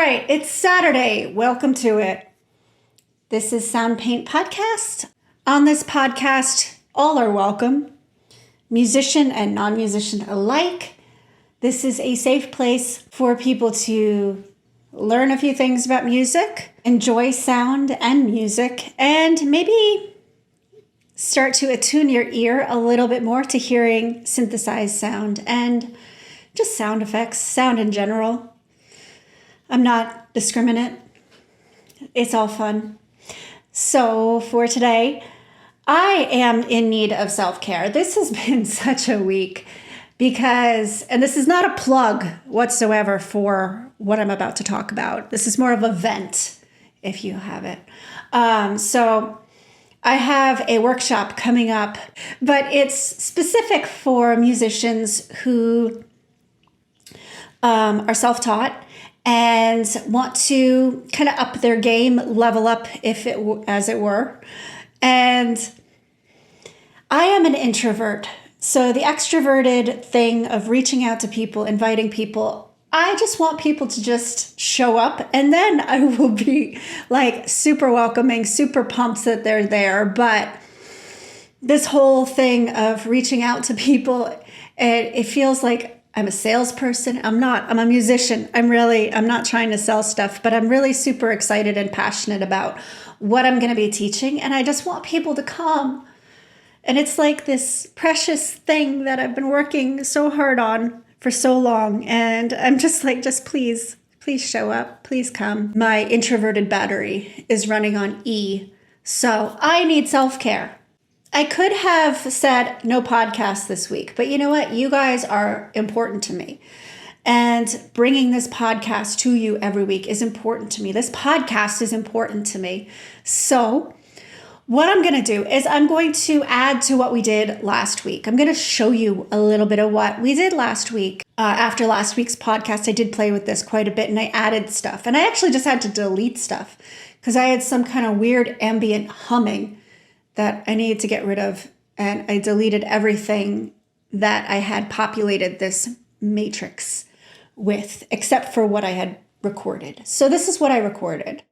right, it's Saturday. Welcome to it. This is SoundPaint Podcast. On this podcast, all are welcome, musician and non-musician alike. This is a safe place for people to learn a few things about music, enjoy sound and music, and maybe start to attune your ear a little bit more to hearing synthesized sound and just sound effects, sound in general. I'm not discriminate. It's all fun. So for today, I am in need of self-care. This has been such a week because, and this is not a plug whatsoever for what I'm about to talk about. This is more of a vent, if you have it. So I have a workshop coming up, but it's specific for musicians who are self-taught and want to kind of up their game, level up, as it were. And I am an introvert. So the extroverted thing of reaching out to people, inviting people, I just want people to just show up, and then I will be like super welcoming, super pumped that they're there. But this whole thing of reaching out to people, it feels like I'm a salesperson. I'm not. I'm a musician. I'm not trying to sell stuff, but I'm really super excited and passionate about what I'm going to be teaching. And I just want people to come. And it's like this precious thing that I've been working so hard on for so long. And I'm just like, please show up. Please come. My introverted battery is running on E. So I need self-care. I could have said no podcast this week, but you know what? You guys are important to me. And bringing this podcast to you every week is important to me. This podcast is important to me. So what I'm going to do is I'm going to add to what we did last week. I'm going to show you a little bit of what we did last week. After last week's podcast, I did play with this quite a bit and I added stuff. And I actually just had to delete stuff because I had some kind of weird ambient humming that I needed to get rid of. And I deleted everything that I had populated this matrix with, except for what I had recorded. So this is what I recorded.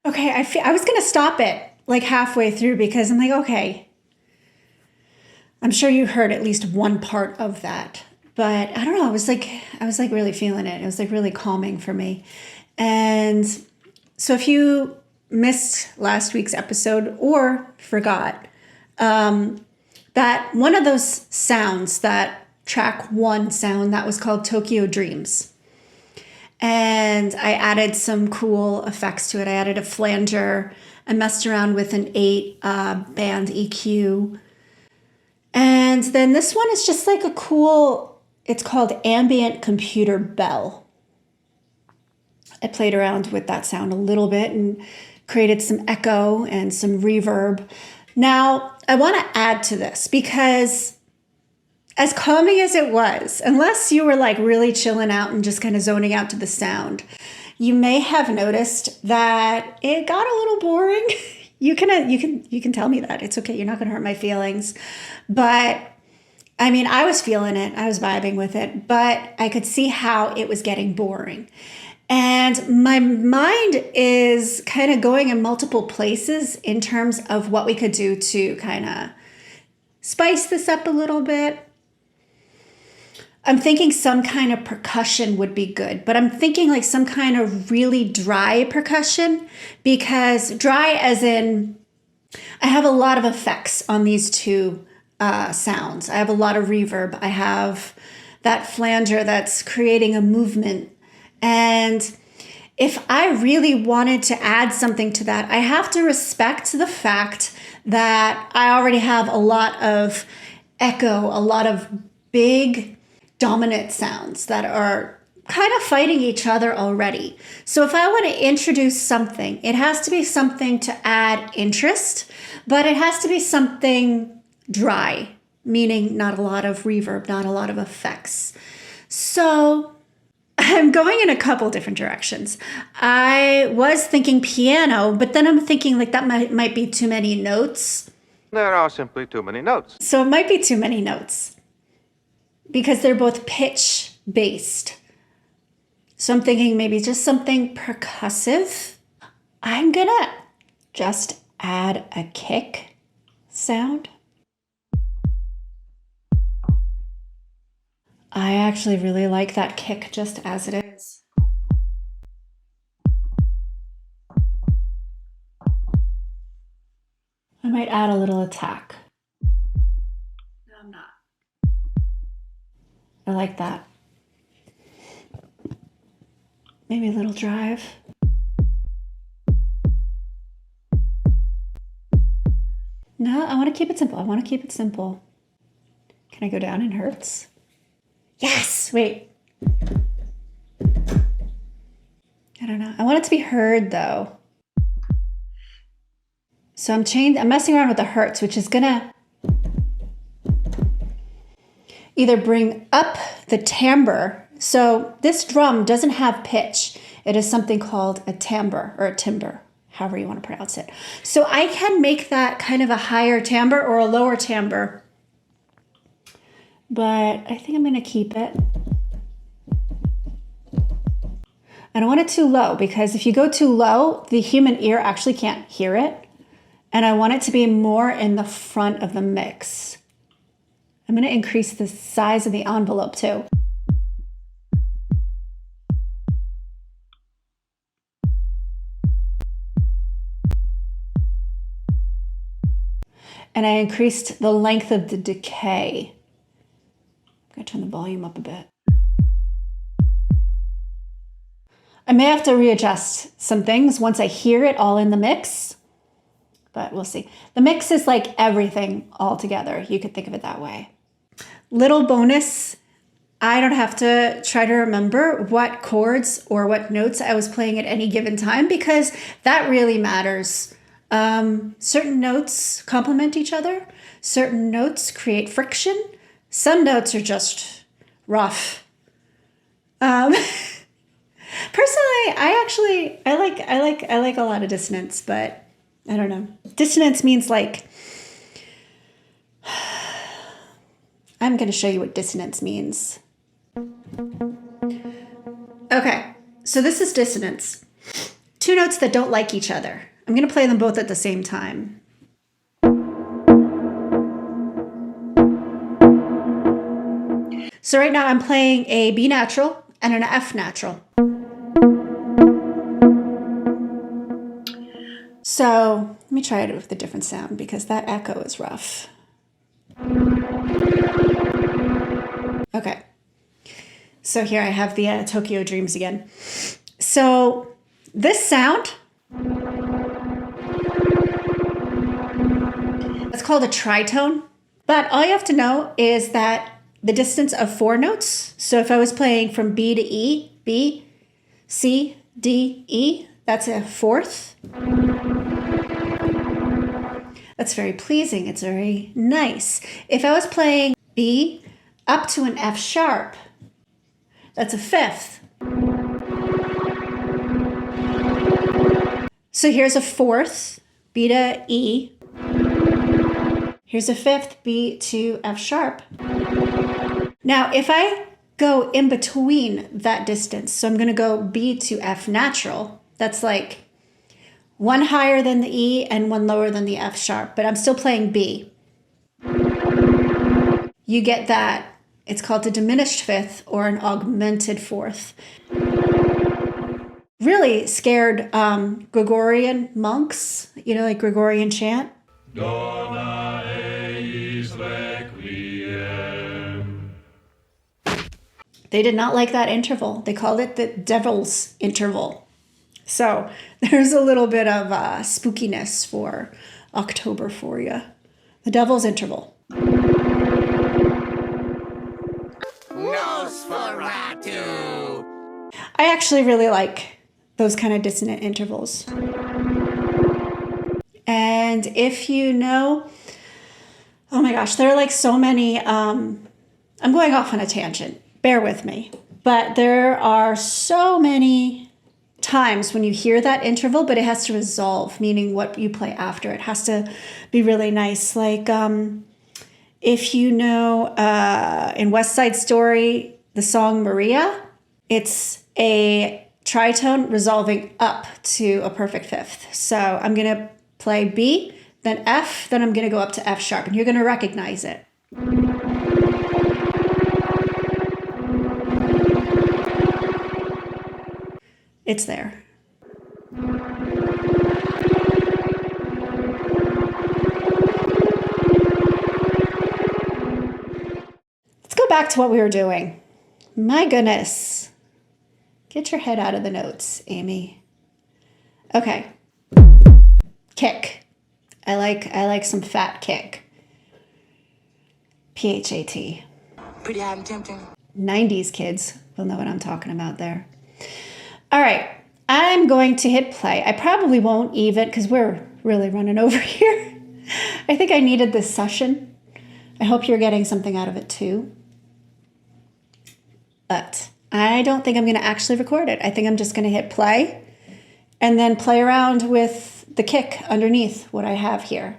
Okay, I was going to stop it like halfway through because I'm like, okay, I'm sure you heard at least one part of that. But I don't know, I was like really feeling it. It was like really calming for me. And so if you missed last week's episode or forgot, that one of those sounds, that track one sound, that was called Tokyo Dreams. And I added some cool effects to it. I added a flanger. I messed around with an 8 band EQ. And then this one is just like a cool, it's called Ambient Computer Bell. I played around with that sound a little bit and created some echo and some reverb. Now, I want to add to this because as calming as it was, unless you were like really chilling out and just kind of zoning out to the sound, you may have noticed that it got a little boring. You can tell me that. It's okay. You're not going to hurt my feelings. But I mean, I was feeling it. I was vibing with it, but I could see how it was getting boring. And my mind is kind of going in multiple places in terms of what we could do to kind of spice this up a little bit. I'm thinking some kind of percussion would be good, but I'm thinking like some kind of really dry percussion, because dry as in I have a lot of effects on these two sounds. I have a lot of reverb. I have that flanger that's creating a movement. And if I really wanted to add something to that, I have to respect the fact that I already have a lot of echo, a lot of big dominant sounds that are kind of fighting each other already. So if I want to introduce something, it has to be something to add interest, but it has to be something dry, meaning not a lot of reverb, not a lot of effects. So I'm going in a couple different directions. I was thinking piano, but then I'm thinking like that might be too many notes. There are simply too many notes. So it might be too many notes, because they're both pitch based. So I'm thinking maybe just something percussive. I'm gonna just add a kick sound. I actually really like that kick just as it is. I might add a little attack. No, I'm not. I like that. Maybe a little drive. No, I want to keep it simple. I want to keep it simple. Can I go down in hertz? Yes! Wait. I don't know. I want it to be heard though. So I'm messing around with the hertz, which is gonna either bring up the timbre. So this drum doesn't have pitch. It is something called a timbre or a timbre, however you want to pronounce it. So I can make that kind of a higher timbre or a lower timbre, but I think I'm going to keep it. I don't want it too low, because if you go too low, the human ear actually can't hear it. And I want it to be more in the front of the mix. I'm going to increase the size of the envelope too. and I increased the length of the decay. I'm going to turn the volume up a bit. I may have to readjust some things once I hear it all in the mix, but we'll see. The mix is like everything all together. You could think of it that way. Little bonus, I don't have to try to remember what chords or what notes I was playing at any given time because that really matters. Certain notes complement each other. Certain notes create friction. Some notes are just rough. Personally, I like a lot of dissonance, but I don't know. Dissonance means like, I'm going to show you what dissonance means. Okay, so this is dissonance. Two notes that don't like each other. I'm going to play them both at the same time. So right now I'm playing a B natural and an F natural. So let me try it with a different sound because that echo is rough. Okay. So here I have the Tokyo Dreams again. So this sound, it's called a tritone, but all you have to know is that the distance of 4 notes. So if I was playing from B to E, B, C, D, E, that's a fourth. That's very pleasing. It's very nice. If I was playing B up to an F sharp, that's a fifth. So here's a fourth, B to E. Here's a fifth, B to F sharp. Now, if I go in between that distance, so I'm going to go B to F natural, that's like one higher than the E and one lower than the F sharp, but I'm still playing B. You get that. It's called a diminished fifth or an augmented fourth. Really scared Gregorian monks, you know, like Gregorian chant. Dona eis requiem. They did not like that interval. They called it the devil's interval. So there's a little bit of spookiness for October for you. The devil's interval. Nosferatu. I actually really like those kind of dissonant intervals. And if you know, oh my gosh, there are like so many, I'm going off on a tangent. Bear with me. But there are so many times when you hear that interval, but it has to resolve, meaning what you play after. It has to be really nice. Like if you know in West Side Story, the song Maria, it's a tritone resolving up to a perfect fifth. So I'm going to play B, then F, then I'm going to go up to F sharp, and you're going to recognize it. It's there. Let's go back to what we were doing. My goodness. Get your head out of the notes, Amy. Okay. Kick. I like some PHAT kick. PHAT. Pretty hot and tempting. 90s kids will know what I'm talking about there. All right, I'm going to hit play. I probably won't even, because we're really running over here. I think I needed this session. I hope you're getting something out of it too. But I don't think I'm going to actually record it. I think I'm just going to hit play and then play around with the kick underneath what I have here.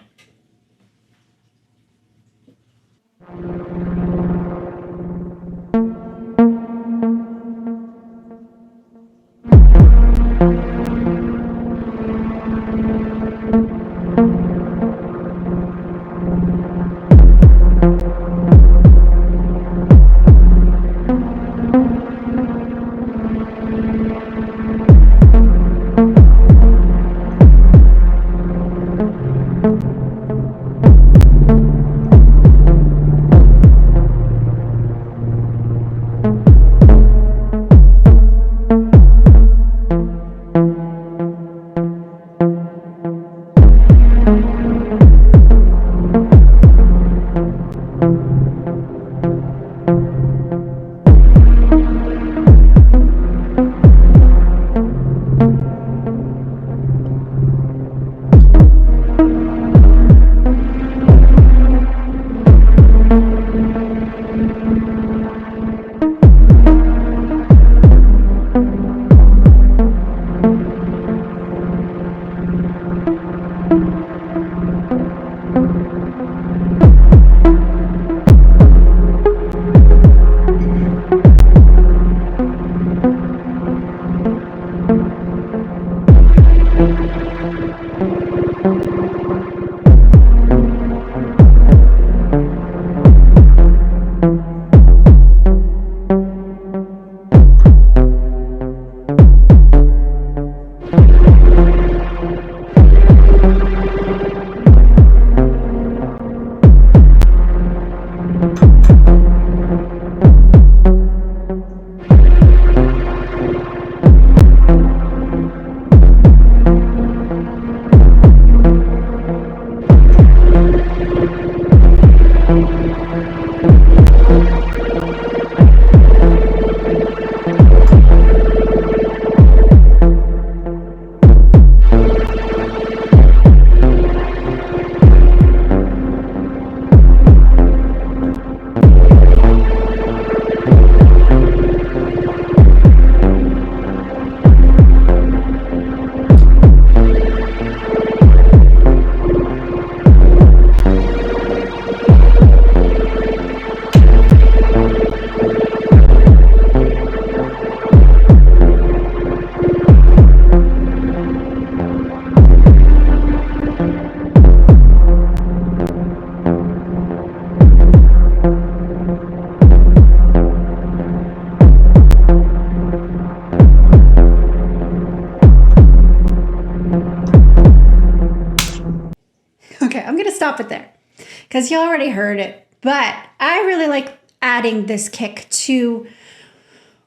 because you already heard it. But I really like adding this kick to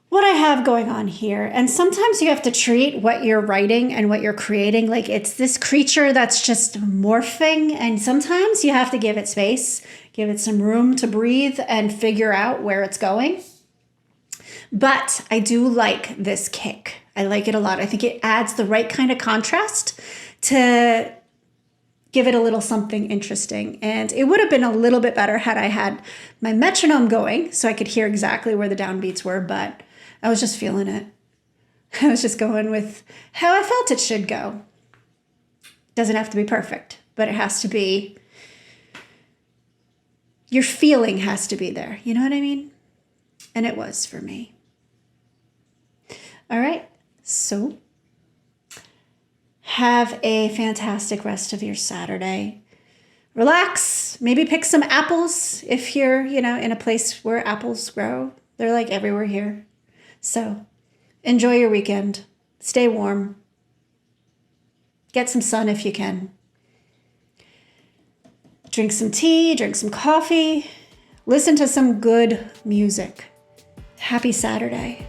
what I have going on here. And sometimes you have to treat what you're writing and what you're creating like it's this creature that's just morphing. And sometimes you have to give it space, give it some room to breathe and figure out where it's going. But I do like this kick. I like it a lot. I think it adds the right kind of contrast to give it a little something interesting. And it would have been a little bit better had I had my metronome going so I could hear exactly where the downbeats were, but I was just feeling it. I was just going with how I felt it should go. Doesn't have to be perfect, but it has to be, your feeling has to be there. You know what I mean? And it was for me. All right, so have a fantastic rest of your Saturday. Relax, maybe pick some apples if you're, in a place where apples grow. They're like everywhere here. So enjoy your weekend. Stay warm. Get some sun if you can. Drink some tea, drink some coffee. Listen to some good music. Happy Saturday.